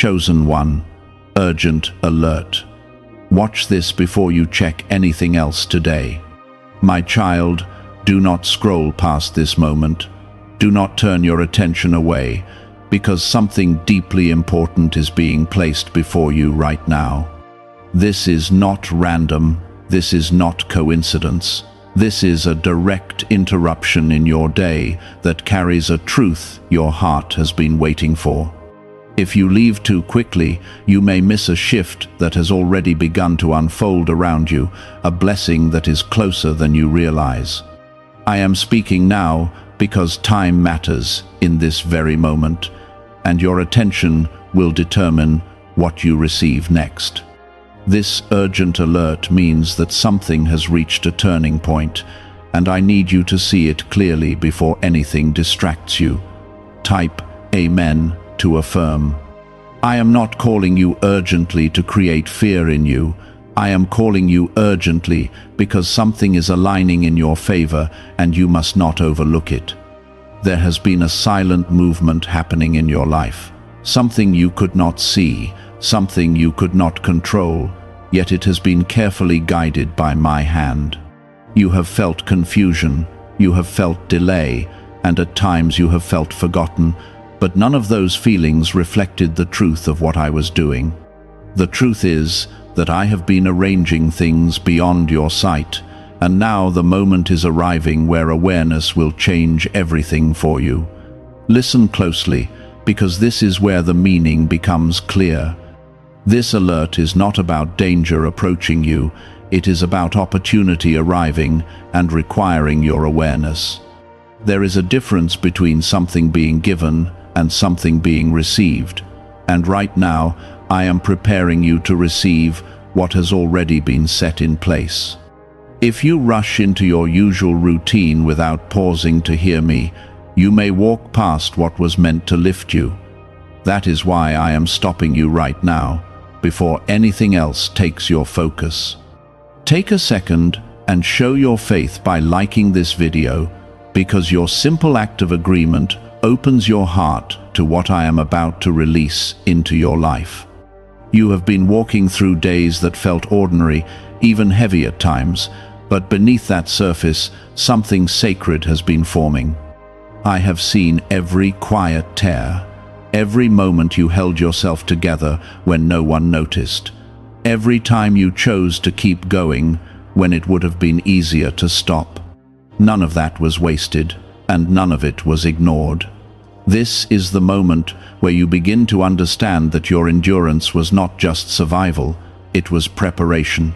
Chosen one, urgent alert. Watch this before you check anything else today. My child, do not scroll past this moment. Do not turn your attention away, because something deeply important is being placed before you right now. This is not random. This is not coincidence. This is a direct interruption in your day that carries a truth your heart has been waiting for. If you leave too quickly, you may miss a shift that has already begun to unfold around you, a blessing that is closer than you realize. I am speaking now because time matters in this very moment, and your attention will determine what you receive next. This urgent alert means that something has reached a turning point, and I need you to see it clearly before anything distracts you. Type Amen to affirm. I am not calling you urgently to create fear in you. I am calling you urgently because something is aligning in your favor and you must not overlook it. There has been a silent movement happening in your life. Something you could not see, something you could not control, yet it has been carefully guided by my hand. You have felt confusion, you have felt delay, and at times you have felt forgotten, but none of those feelings reflected the truth of what I was doing. The truth is that I have been arranging things beyond your sight, and now the moment is arriving where awareness will change everything for you. Listen closely, because this is where the meaning becomes clear. This alert is not about danger approaching you, it is about opportunity arriving and requiring your awareness. There is a difference between something being given and something being received, and right now I am preparing you to receive what has already been set in place. If you rush into your usual routine without pausing to hear me, you may walk past what was meant to lift you. That is why I am stopping you right now, before anything else takes your focus. Take a second and show your faith by liking this video, because your simple act of agreement opens your heart to what I am about to release into your life. You have been walking through days that felt ordinary, even heavy at times, but beneath that surface, something sacred has been forming. I have seen every quiet tear, every moment you held yourself together when no one noticed, every time you chose to keep going when it would have been easier to stop. None of that was wasted, and none of it was ignored. This is the moment where you begin to understand that your endurance was not just survival, it was preparation.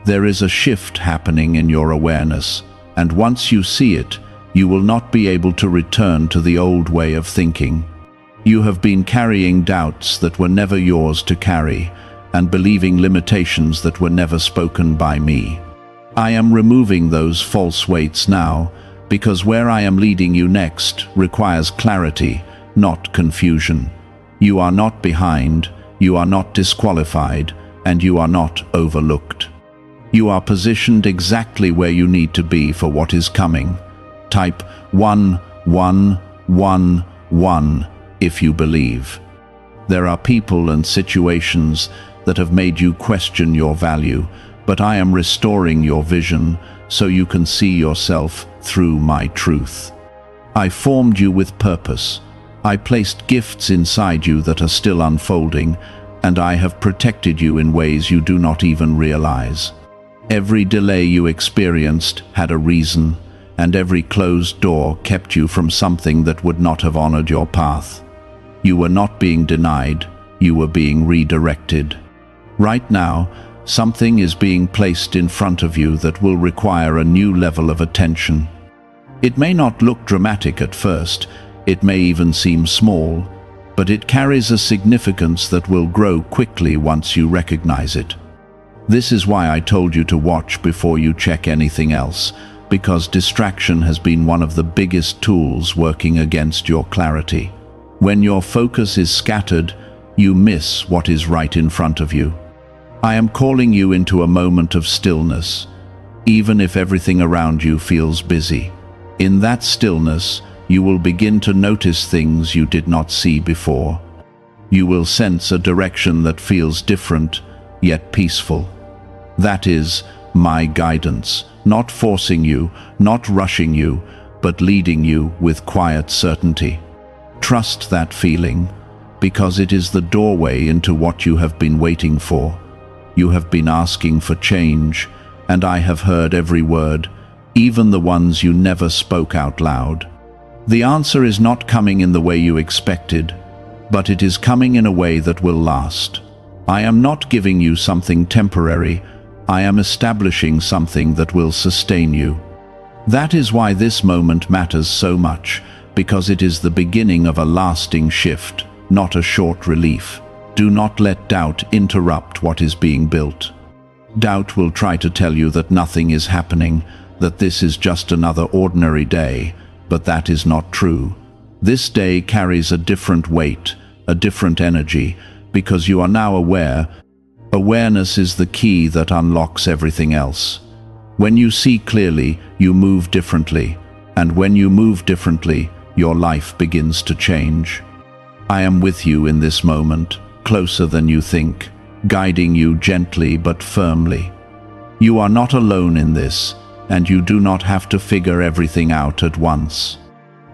There is a shift happening in your awareness, and once you see it, you will not be able to return to the old way of thinking. You have been carrying doubts that were never yours to carry, and believing limitations that were never spoken by me. I am removing those false weights now, because where I am leading you next requires clarity, not confusion. You are not behind, you are not disqualified, and you are not overlooked. You are positioned exactly where you need to be for what is coming. Type 1111 if you believe. There are people and situations that have made you question your value, but I am restoring your vision so you can see yourself through my truth. I formed you with purpose. I placed gifts inside you that are still unfolding, and I have protected you in ways you do not even realize. Every delay you experienced had a reason, and every closed door kept you from something that would not have honored your path. You were not being denied, you were being redirected. Right now, something is being placed in front of you that will require a new level of attention. It may not look dramatic at first, it may even seem small, but it carries a significance that will grow quickly once you recognize it. This is why I told you to watch before you check anything else, because distraction has been one of the biggest tools working against your clarity. When your focus is scattered, you miss what is right in front of you. I am calling you into a moment of stillness, even if everything around you feels busy. In that stillness, you will begin to notice things you did not see before. you will sense a direction that feels different, yet peaceful. That is my guidance, not forcing you, not rushing you, but leading you with quiet certainty. Trust that feeling, because it is the doorway into what you have been waiting for. You have been asking for change, and I have heard every word, even the ones you never spoke out loud. The answer is not coming in the way you expected, but it is coming in a way that will last. I am not giving you something temporary, I am establishing something that will sustain you. That is why this moment matters so much, because it is the beginning of a lasting shift, not a short relief. Do not let doubt interrupt what is being built. Doubt will try to tell you that nothing is happening, that this is just another ordinary day, but that is not true. This day carries a different weight, a different energy, because you are now aware. Awareness is the key that unlocks everything else. When you see clearly, you move differently, and when you move differently, your life begins to change. I am with you in this moment, closer than you think, guiding you gently but firmly. You are not alone in this, and you do not have to figure everything out at once.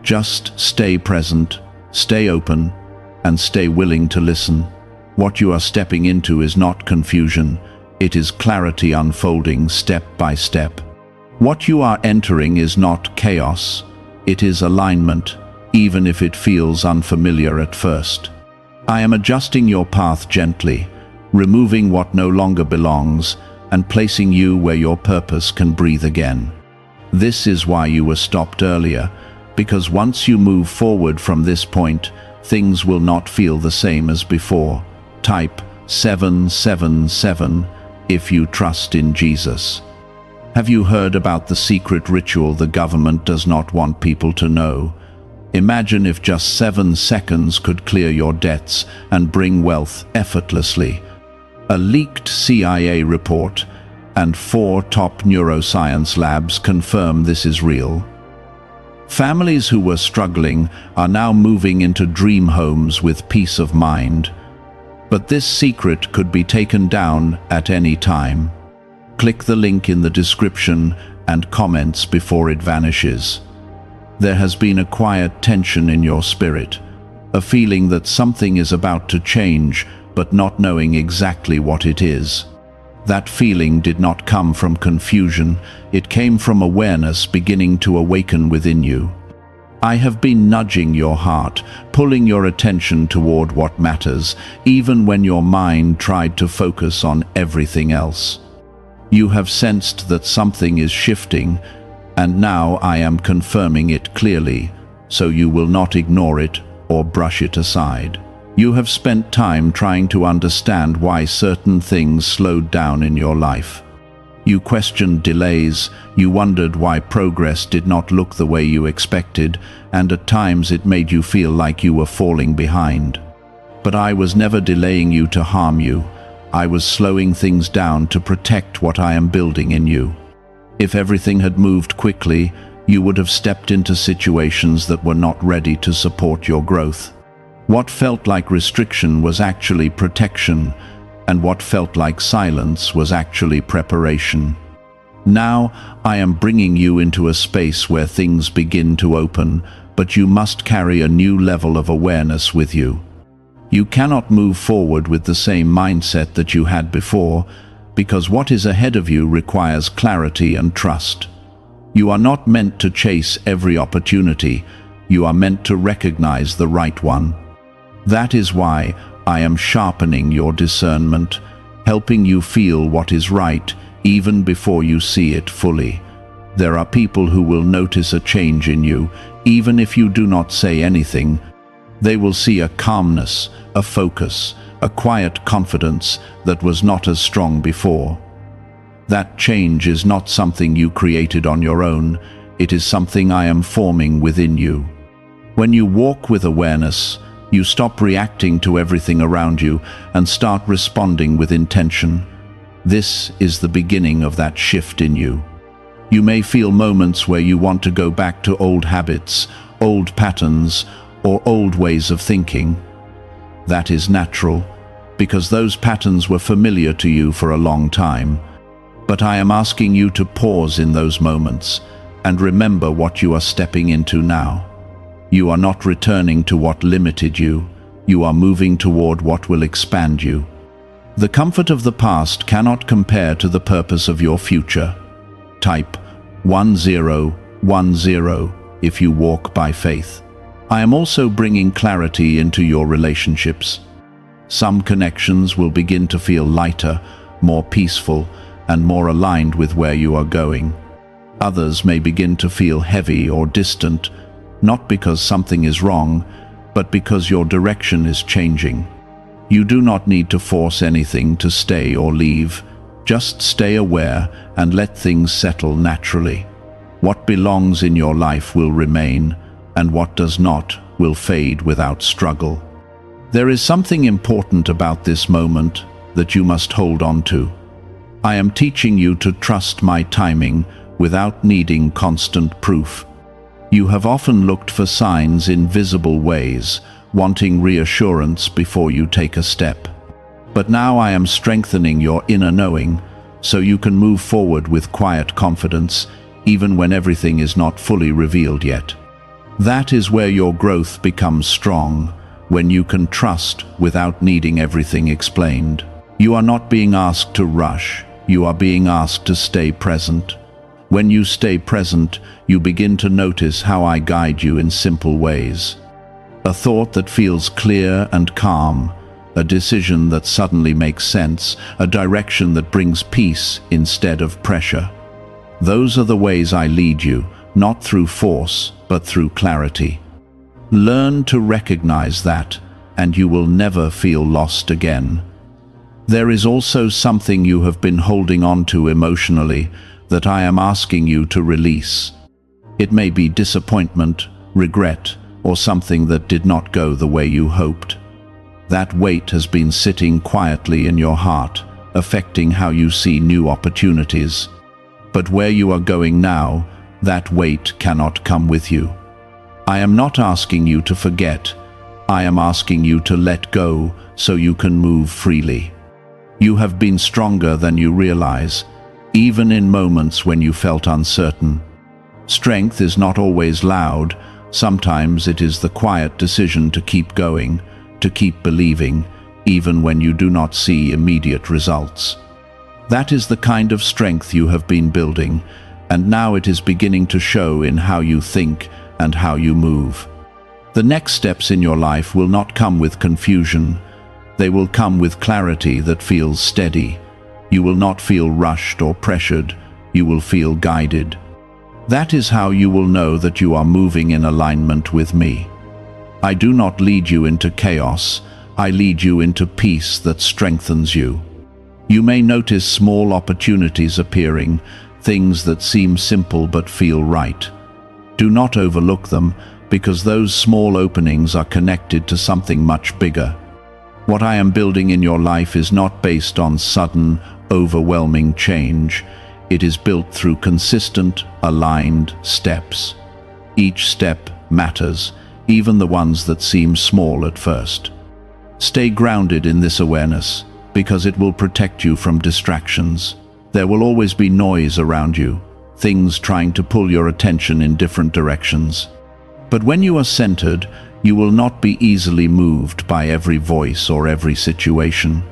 Just stay present, stay open, and stay willing to listen. What you are stepping into is not confusion, it is clarity unfolding step by step. What you are entering is not chaos, it is alignment, even if it feels unfamiliar at first. I am adjusting your path gently, removing what no longer belongs, and placing you where your purpose can breathe again. This is why you were stopped earlier, because once you move forward from this point, things will not feel the same as before. Type 777 if you trust in Jesus. Have you heard about the secret ritual the government does not want people to know? Imagine if just 7 seconds could clear your debts and bring wealth effortlessly. A leaked CIA report and 4 top neuroscience labs confirm this is real. Families who were struggling are now moving into dream homes with peace of mind. But this secret could be taken down at any time. Click the link in the description and comments before it vanishes. There has been a quiet tension in your spirit, a feeling that something is about to change, but not knowing exactly what it is. That feeling did not come from confusion, it came from awareness beginning to awaken within you. I have been nudging your heart, pulling your attention toward what matters, even when your mind tried to focus on everything else. You have sensed that something is shifting, and now I am confirming it clearly, so you will not ignore it or brush it aside. You have spent time trying to understand why certain things slowed down in your life. You questioned delays, you wondered why progress did not look the way you expected, and at times it made you feel like you were falling behind. But I was never delaying you to harm you. I was slowing things down to protect what I am building in you. If everything had moved quickly, you would have stepped into situations that were not ready to support your growth. What felt like restriction was actually protection, and what felt like silence was actually preparation. Now I am bringing you into a space where things begin to open, but you must carry a new level of awareness with you. You cannot move forward with the same mindset that you had before, because what is ahead of you requires clarity and trust. You are not meant to chase every opportunity, you are meant to recognize the right one. That is why I am sharpening your discernment, helping you feel what is right even before you see it fully. There are people who will notice a change in you, even if you do not say anything. They will see a calmness, a focus, a quiet confidence that was not as strong before. That change is not something you created on your own, it is something I am forming within you. When you walk with awareness, you stop reacting to everything around you and start responding with intention. This is the beginning of that shift in you. You may feel moments where you want to go back to old habits, old patterns, or old ways of thinking. That is natural, because those patterns were familiar to you for a long time. But I am asking you to pause in those moments and remember what you are stepping into now. You are not returning to what limited you. You are moving toward what will expand you. The comfort of the past cannot compare to the purpose of your future. Type 1010 if you walk by faith. I am also bringing clarity into your relationships. Some connections will begin to feel lighter, more peaceful, and more aligned with where you are going. Others may begin to feel heavy or distant, not because something is wrong, but because your direction is changing. You do not need to force anything to stay or leave. Just stay aware and let things settle naturally. What belongs in your life will remain, and what does not will fade without struggle. There is something important about this moment that you must hold on to. I am teaching you to trust my timing without needing constant proof. You have often looked for signs in visible ways, wanting reassurance before you take a step. But now I am strengthening your inner knowing, so you can move forward with quiet confidence, even when everything is not fully revealed yet. That is where your growth becomes strong, when you can trust without needing everything explained. You are not being asked to rush, you are being asked to stay present. When you stay present, you begin to notice how I guide you in simple ways. A thought that feels clear and calm, a decision that suddenly makes sense, a direction that brings peace instead of pressure. Those are the ways I lead you, not through force, but through clarity. Learn to recognize that, and you will never feel lost again. There is also something you have been holding on to emotionally that I am asking you to release. It may be disappointment, regret, or something that did not go the way you hoped. That weight has been sitting quietly in your heart, affecting how you see new opportunities. But where you are going now, that weight cannot come with you. I am not asking you to forget. I am asking you to let go so you can move freely. You have been stronger than you realize, even in moments when you felt uncertain. Strength is not always loud. Sometimes it is the quiet decision to keep going, to keep believing, even when you do not see immediate results. That is the kind of strength you have been building, and now it is beginning to show in how you think and how you move. The next steps in your life will not come with confusion. They will come with clarity that feels steady. You will not feel rushed or pressured. You will feel guided. That is how you will know that you are moving in alignment with me. I do not lead you into chaos. I lead you into peace that strengthens you. You may notice small opportunities appearing, things that seem simple but feel right. Do not overlook them, because those small openings are connected to something much bigger. What I am building in your life is not based on sudden, overwhelming change. It is built through consistent, aligned steps. Each step matters, even the ones that seem small at first. Stay grounded in this awareness, because it will protect you from distractions. There will always be noise around you, things trying to pull your attention in different directions. But when you are centered, you will not be easily moved by every voice or every situation.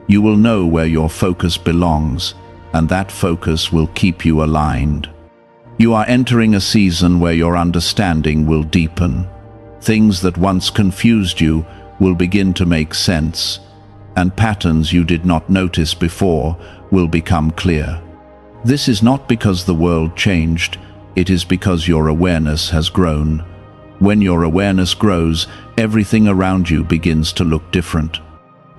You will know where your focus belongs, and that focus will keep you aligned. You are entering a season where your understanding will deepen. Things that once confused you will begin to make sense, and patterns you did not notice before will become clear. This is not because the world changed, it is because your awareness has grown. When your awareness grows, everything around you begins to look different.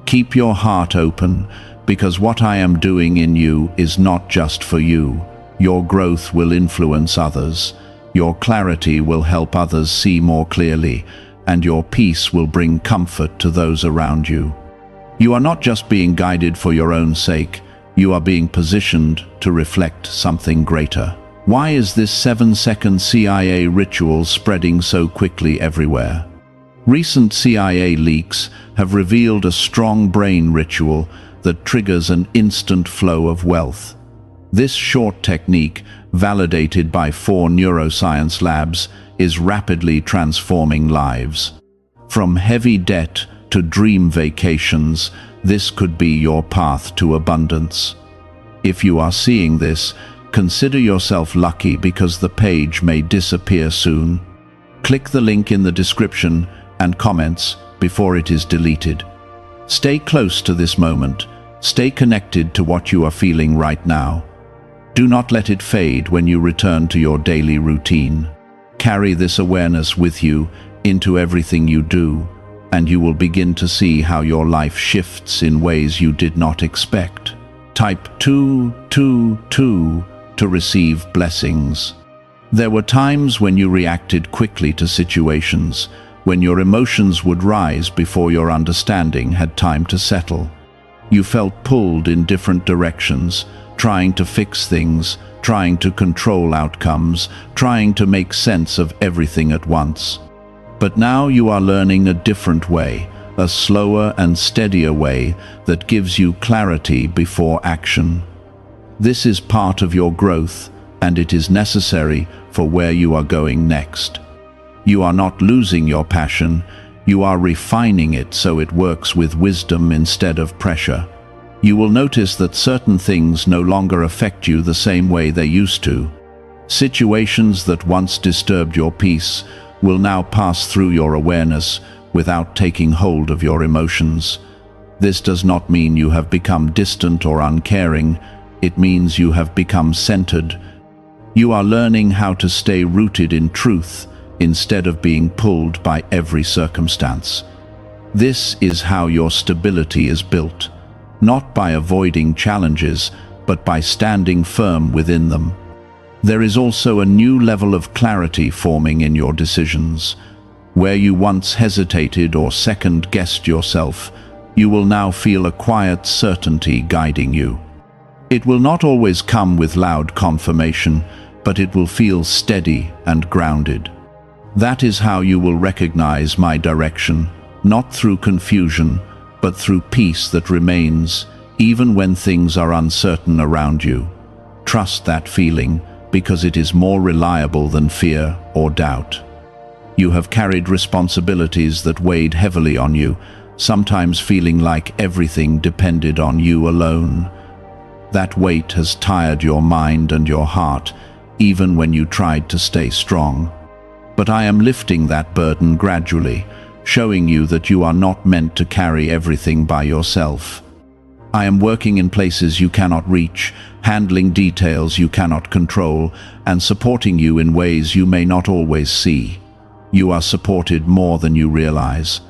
Keep your heart open, because what I am doing in you is not just for you. Your growth will influence others. Your clarity will help others see more clearly, and your peace will bring comfort to those around you. You are not just being guided for your own sake, you are being positioned to reflect something greater. Why is this 7-second CIA ritual spreading so quickly everywhere? Recent CIA leaks have revealed a strong brain ritual that triggers an instant flow of wealth. This short technique, validated by 4 neuroscience labs, is rapidly transforming lives. From heavy debt to dream vacations, this could be your path to abundance. If you are seeing this, consider yourself lucky because the page may disappear soon. Click the link in the description and comments before it is deleted. Stay close to this moment. Stay connected to what you are feeling right now. Do not let it fade when you return to your daily routine. Carry this awareness with you into everything you do, and you will begin to see how your life shifts in ways you did not expect. Type 222 to receive blessings. There were times when you reacted quickly to situations, when your emotions would rise before your understanding had time to settle. You felt pulled in different directions, trying to fix things, trying to control outcomes, trying to make sense of everything at once. But now you are learning a different way, a slower and steadier way that gives you clarity before action. This is part of your growth, and it is necessary for where you are going next. You are not losing your passion, you are refining it so it works with wisdom instead of pressure. You will notice that certain things no longer affect you the same way they used to. Situations that once disturbed your peace will now pass through your awareness without taking hold of your emotions. This does not mean you have become distant or uncaring, it means you have become centered. You are learning how to stay rooted in truth instead of being pulled by every circumstance. This is how your stability is built, not by avoiding challenges, but by standing firm within them. There is also a new level of clarity forming in your decisions. Where you once hesitated or second-guessed yourself, you will now feel a quiet certainty guiding you. It will not always come with loud confirmation, but it will feel steady and grounded. That is how you will recognize my direction, not through confusion, but through peace that remains, even when things are uncertain around you. Trust that feeling, because it is more reliable than fear or doubt. You have carried responsibilities that weighed heavily on you, sometimes feeling like everything depended on you alone. That weight has tired your mind and your heart, even when you tried to stay strong. But I am lifting that burden gradually, showing you that you are not meant to carry everything by yourself. I am working in places you cannot reach, handling details you cannot control, and supporting you in ways you may not always see. You are supported more than you realize.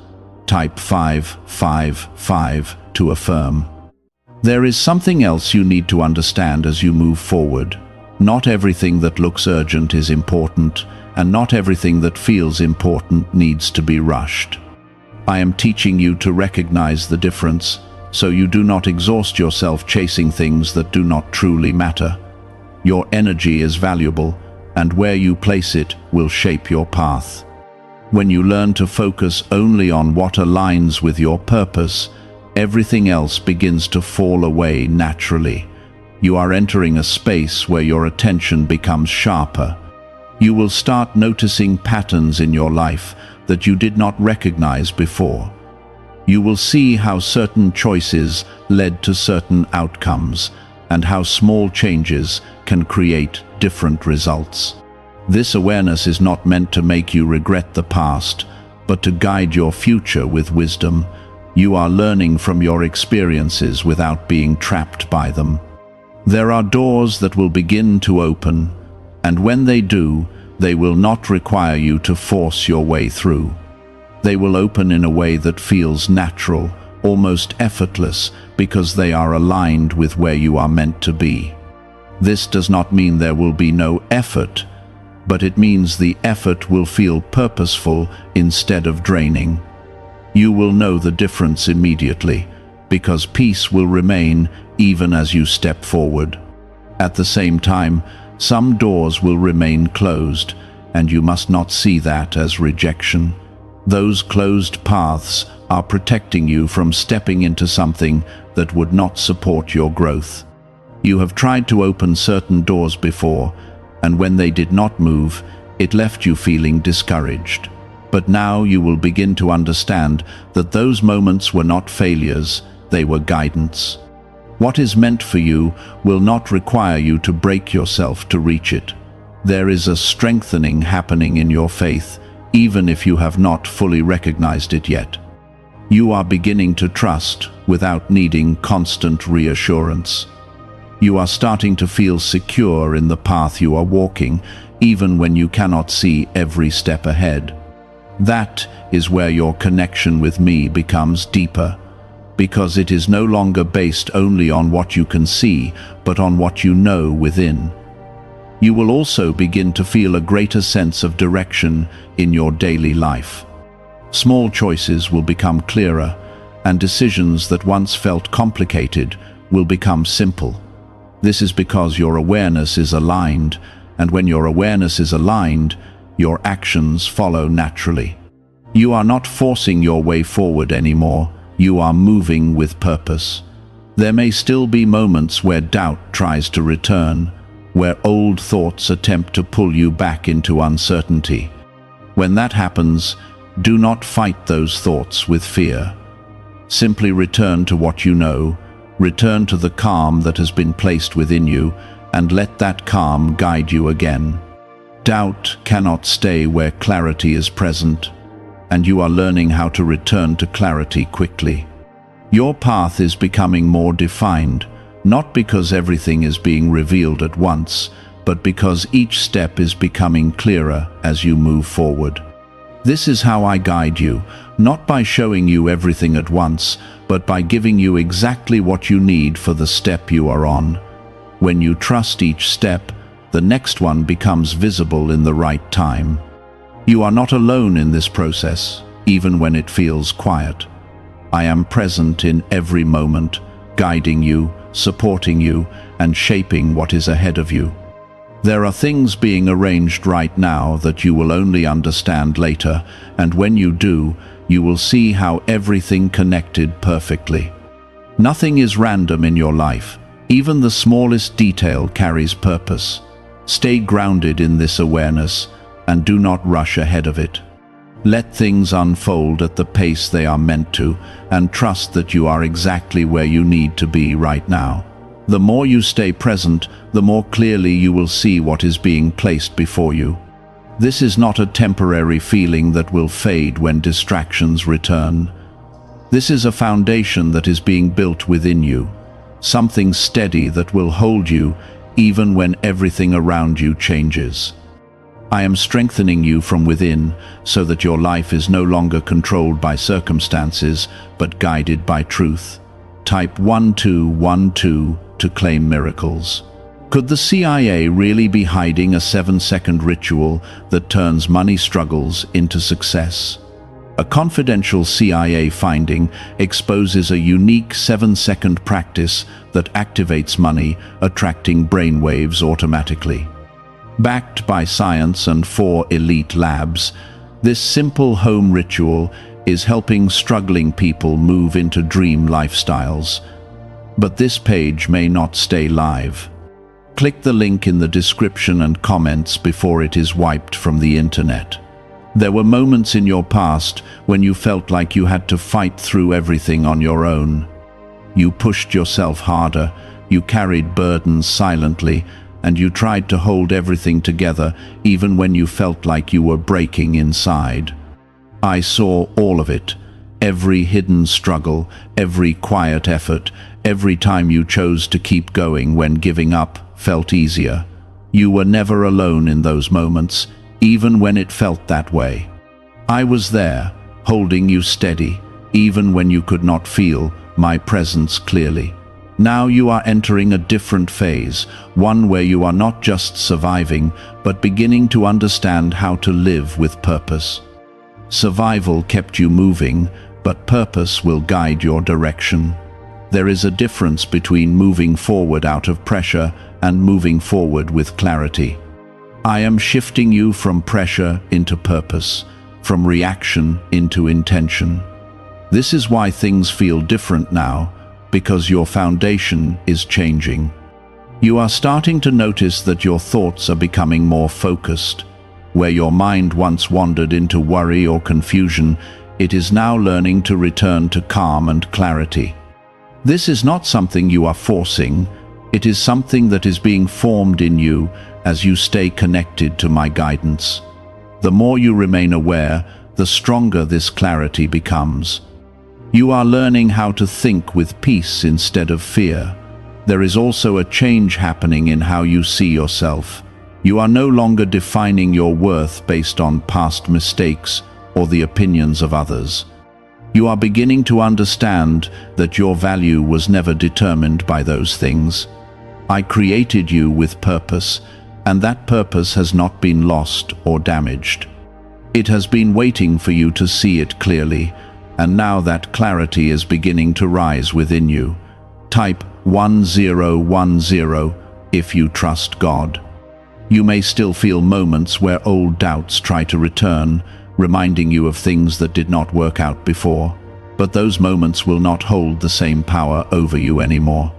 Type 555 to affirm. There is something else you need to understand as you move forward. Not everything that looks urgent is important, and not everything that feels important needs to be rushed. I am teaching you to recognize the difference, so you do not exhaust yourself chasing things that do not truly matter. Your energy is valuable, and where you place it will shape your path. When you learn to focus only on what aligns with your purpose, everything else begins to fall away naturally. You are entering a space where your attention becomes sharper. You will start noticing patterns in your life that you did not recognize before. You will see how certain choices led to certain outcomes, and how small changes can create different results. This awareness is not meant to make you regret the past, but to guide your future with wisdom. You are learning from your experiences without being trapped by them. There are doors that will begin to open, and when they do, they will not require you to force your way through. They will open in a way that feels natural, almost effortless, because they are aligned with where you are meant to be. This does not mean there will be no effort, but it means the effort will feel purposeful instead of draining. You will know the difference immediately, because peace will remain even as you step forward. At the same time, some doors will remain closed, and you must not see that as rejection. Those closed paths are protecting you from stepping into something that would not support your growth. You have tried to open certain doors before, and when they did not move, it left you feeling discouraged. But now you will begin to understand that those moments were not failures, they were guidance. What is meant for you will not require you to break yourself to reach it. There is a strengthening happening in your faith, even if you have not fully recognized it yet. You are beginning to trust without needing constant reassurance. You are starting to feel secure in the path you are walking, even when you cannot see every step ahead. That is where your connection with me becomes deeper, because it is no longer based only on what you can see, but on what you know within. You will also begin to feel a greater sense of direction in your daily life. Small choices will become clearer, and decisions that once felt complicated will become simple. This is because your awareness is aligned, and when your awareness is aligned, your actions follow naturally. You are not forcing your way forward anymore, you are moving with purpose. There may still be moments where doubt tries to return, where old thoughts attempt to pull you back into uncertainty. When that happens, do not fight those thoughts with fear. Simply return to what you know, return to the calm that has been placed within you, and let that calm guide you again. Doubt cannot stay where clarity is present, and you are learning how to return to clarity quickly. Your path is becoming more defined, not because everything is being revealed at once, but because each step is becoming clearer as you move forward. This is how I guide you, not by showing you everything at once, but by giving you exactly what you need for the step you are on. When you trust each step, the next one becomes visible in the right time. You are not alone in this process, even when it feels quiet. I am present in every moment, guiding you, supporting you, and shaping what is ahead of you. There are things being arranged right now that you will only understand later, and when you do, you will see how everything connected perfectly. Nothing is random in your life. Even the smallest detail carries purpose. Stay grounded in this awareness, and do not rush ahead of it. Let things unfold at the pace they are meant to, and trust that you are exactly where you need to be right now. The more you stay present, the more clearly you will see what is being placed before you. This is not a temporary feeling that will fade when distractions return. This is a foundation that is being built within you, something steady that will hold you even when everything around you changes. I am strengthening you from within so that your life is no longer controlled by circumstances, but guided by truth. Type 1212 to claim miracles. Could the CIA really be hiding a 7-second ritual that turns money struggles into success? A confidential CIA finding exposes a unique 7-second practice that activates money, attracting brainwaves automatically. Backed by science and 4 elite labs, this simple home ritual is helping struggling people move into dream lifestyles. But this page may not stay live. Click the link in the description and comments before it is wiped from the internet. There were moments in your past when you felt like you had to fight through everything on your own. You pushed yourself harder, you carried burdens silently, and you tried to hold everything together even when you felt like you were breaking inside. I saw all of it, every hidden struggle, every quiet effort, every time you chose to keep going when giving up felt easier. You were never alone in those moments, even when it felt that way. I was there, holding you steady, even when you could not feel my presence clearly. Now you are entering a different phase, one where you are not just surviving, but beginning to understand how to live with purpose. Survival kept you moving, but purpose will guide your direction. There is a difference between moving forward out of pressure and moving forward with clarity. I am shifting you from pressure into purpose, from reaction into intention. This is why things feel different now, because your foundation is changing. You are starting to notice that your thoughts are becoming more focused. Where your mind once wandered into worry or confusion, it is now learning to return to calm and clarity. This is not something you are forcing, it is something that is being formed in you as you stay connected to my guidance. The more you remain aware, the stronger this clarity becomes. You are learning how to think with peace instead of fear. There is also a change happening in how you see yourself. You are no longer defining your worth based on past mistakes or the opinions of others. You are beginning to understand that your value was never determined by those things. I created you with purpose, and that purpose has not been lost or damaged. It has been waiting for you to see it clearly, and now that clarity is beginning to rise within you. Type 1010 if you trust God. You may still feel moments where old doubts try to return, reminding you of things that did not work out before, but those moments will not hold the same power over you anymore.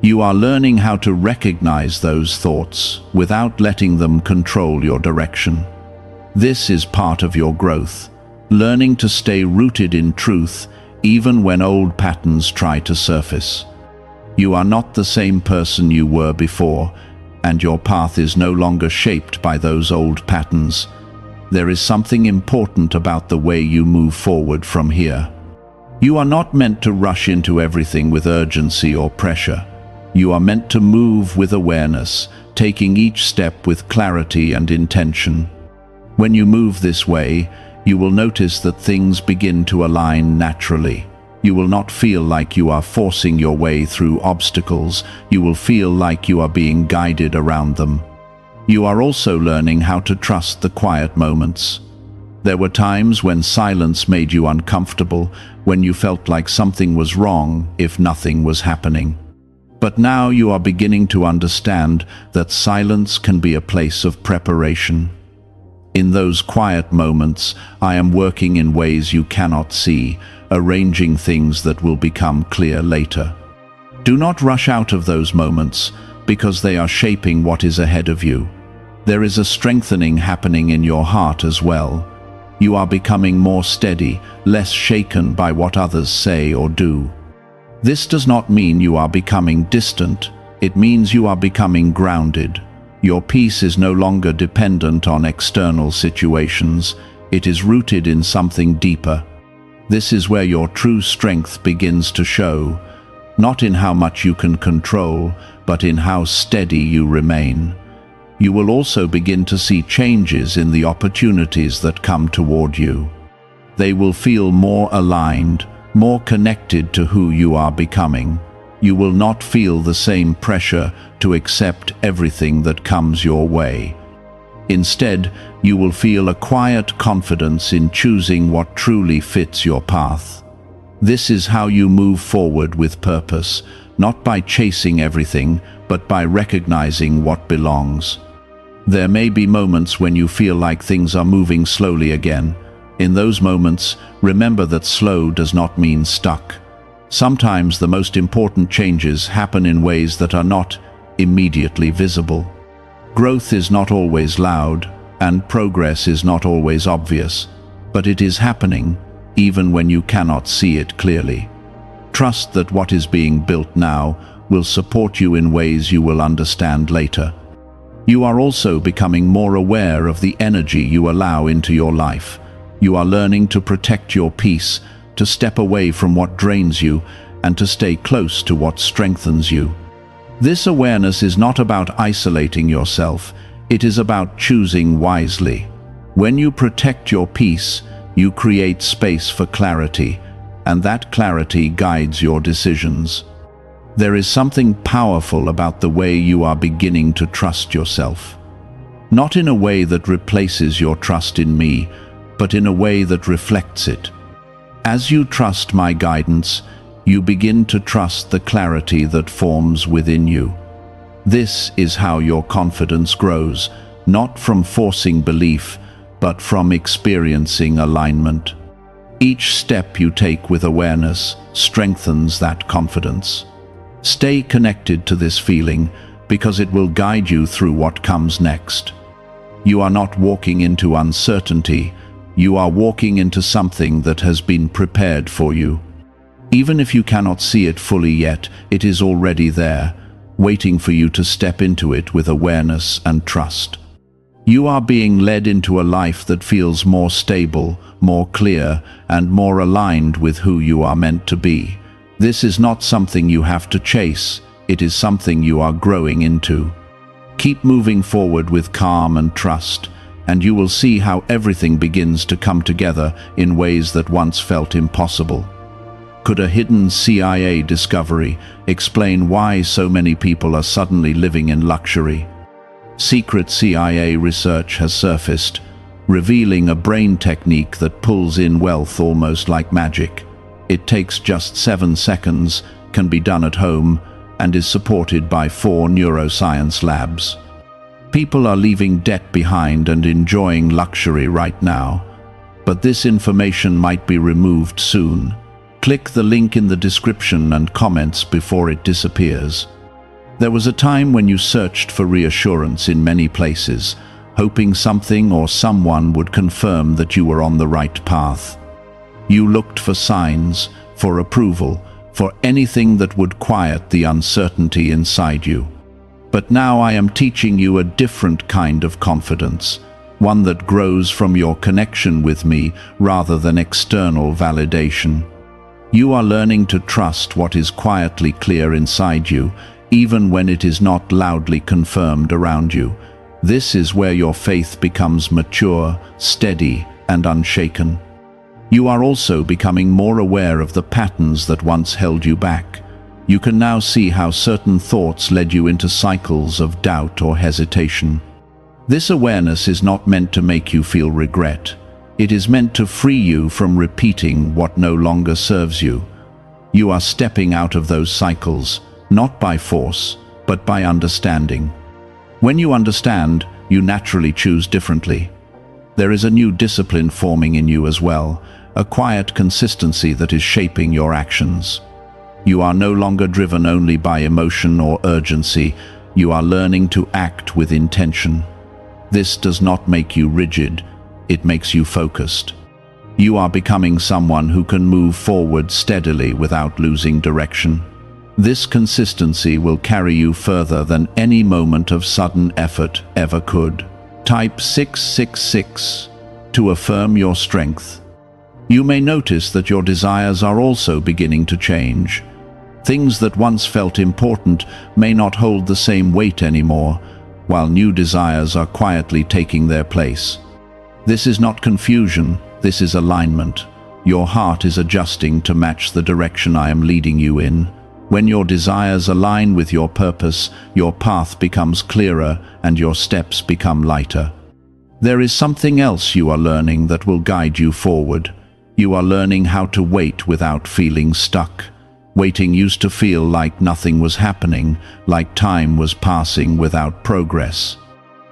You are learning how to recognize those thoughts without letting them control your direction. This is part of your growth, learning to stay rooted in truth even when old patterns try to surface. You are not the same person you were before, and your path is no longer shaped by those old patterns. There is something important about the way you move forward from here. You are not meant to rush into everything with urgency or pressure. You are meant to move with awareness, taking each step with clarity and intention. When you move this way, you will notice that things begin to align naturally. You will not feel like you are forcing your way through obstacles. You will feel like you are being guided around them. You are also learning how to trust the quiet moments. There were times when silence made you uncomfortable, when you felt like something was wrong if nothing was happening. But now you are beginning to understand that silence can be a place of preparation. In those quiet moments, I am working in ways you cannot see, arranging things that will become clear later. Do not rush out of those moments, because they are shaping what is ahead of you. There is a strengthening happening in your heart as well. You are becoming more steady, less shaken by what others say or do. This does not mean you are becoming distant. It means you are becoming grounded. Your peace is no longer dependent on external situations. It is rooted in something deeper. This is where your true strength begins to show, not in how much you can control, but in how steady you remain. You will also begin to see changes in the opportunities that come toward you. They will feel more aligned, more connected to who you are becoming. You will not feel the same pressure to accept everything that comes your way. Instead, you will feel a quiet confidence in choosing what truly fits your path. This is how you move forward with purpose, not by chasing everything, but by recognizing what belongs. There may be moments when you feel like things are moving slowly again. In those moments, remember that slow does not mean stuck. Sometimes the most important changes happen in ways that are not immediately visible. Growth is not always loud, and progress is not always obvious, but it is happening, even when you cannot see it clearly. Trust that what is being built now will support you in ways you will understand later. You are also becoming more aware of the energy you allow into your life. You are learning to protect your peace, to step away from what drains you, and to stay close to what strengthens you. This awareness is not about isolating yourself, it is about choosing wisely. When you protect your peace, you create space for clarity, and that clarity guides your decisions. There is something powerful about the way you are beginning to trust yourself. Not in a way that replaces your trust in me, but in a way that reflects it. As you trust my guidance, you begin to trust the clarity that forms within you. This is how your confidence grows, not from forcing belief, but from experiencing alignment. Each step you take with awareness strengthens that confidence. Stay connected to this feeling because it will guide you through what comes next. You are not walking into uncertainty, you are walking into something that has been prepared for you. Even if you cannot see it fully yet, it is already there, waiting for you to step into it with awareness and trust. You are being led into a life that feels more stable, more clear, and more aligned with who you are meant to be. This is not something you have to chase, it is something you are growing into. Keep moving forward with calm and trust, and you will see how everything begins to come together in ways that once felt impossible. Could a hidden CIA discovery explain why so many people are suddenly living in luxury? Secret CIA research has surfaced, revealing a brain technique that pulls in wealth almost like magic. It takes just 7 seconds, can be done at home, and is supported by 4 neuroscience labs. People are leaving debt behind and enjoying luxury right now, but this information might be removed soon. Click the link in the description and comments before it disappears. There was a time when you searched for reassurance in many places, hoping something or someone would confirm that you were on the right path. You looked for signs, for approval, for anything that would quiet the uncertainty inside you. But now I am teaching you a different kind of confidence, one that grows from your connection with me rather than external validation. You are learning to trust what is quietly clear inside you, even when it is not loudly confirmed around you. This is where your faith becomes mature, steady, and unshaken. You are also becoming more aware of the patterns that once held you back. You can now see how certain thoughts led you into cycles of doubt or hesitation. This awareness is not meant to make you feel regret. It is meant to free you from repeating what no longer serves you. You are stepping out of those cycles, not by force, but by understanding. When you understand, you naturally choose differently. There is a new discipline forming in you as well, a quiet consistency that is shaping your actions. You are no longer driven only by emotion or urgency. You are learning to act with intention. This does not make you rigid, it makes you focused. You are becoming someone who can move forward steadily without losing direction. This consistency will carry you further than any moment of sudden effort ever could. Type 666 to affirm your strength. You may notice that your desires are also beginning to change. Things that once felt important may not hold the same weight anymore, while new desires are quietly taking their place. This is not confusion, this is alignment. Your heart is adjusting to match the direction I am leading you in. When your desires align with your purpose, your path becomes clearer and your steps become lighter. There is something else you are learning that will guide you forward. You are learning how to wait without feeling stuck. Waiting used to feel like nothing was happening, like time was passing without progress.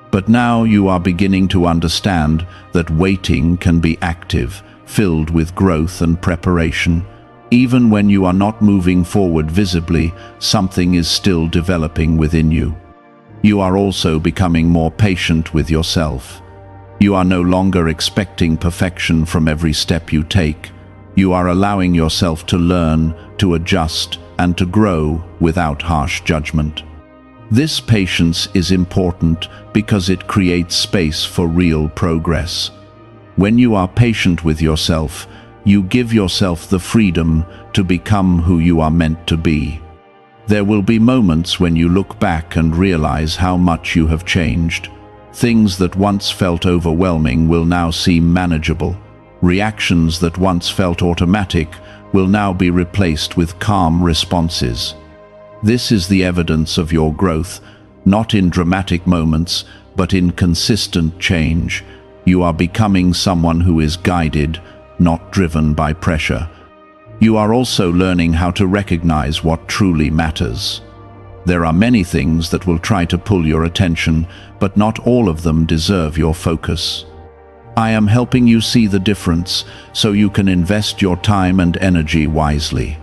But now you are beginning to understand that waiting can be active, filled with growth and preparation. Even when you are not moving forward visibly, something is still developing within you. You are also becoming more patient with yourself. You are no longer expecting perfection from every step you take. You are allowing yourself to learn, to adjust, and to grow without harsh judgment. This patience is important because it creates space for real progress. When you are patient with yourself, you give yourself the freedom to become who you are meant to be. There will be moments when you look back and realize how much you have changed. Things that once felt overwhelming will now seem manageable. Reactions that once felt automatic will now be replaced with calm responses. This is the evidence of your growth, not in dramatic moments, but in consistent change. You are becoming someone who is guided, not driven by pressure. You are also learning how to recognize what truly matters. There are many things that will try to pull your attention, but not all of them deserve your focus. I am helping you see the difference so you can invest your time and energy wisely.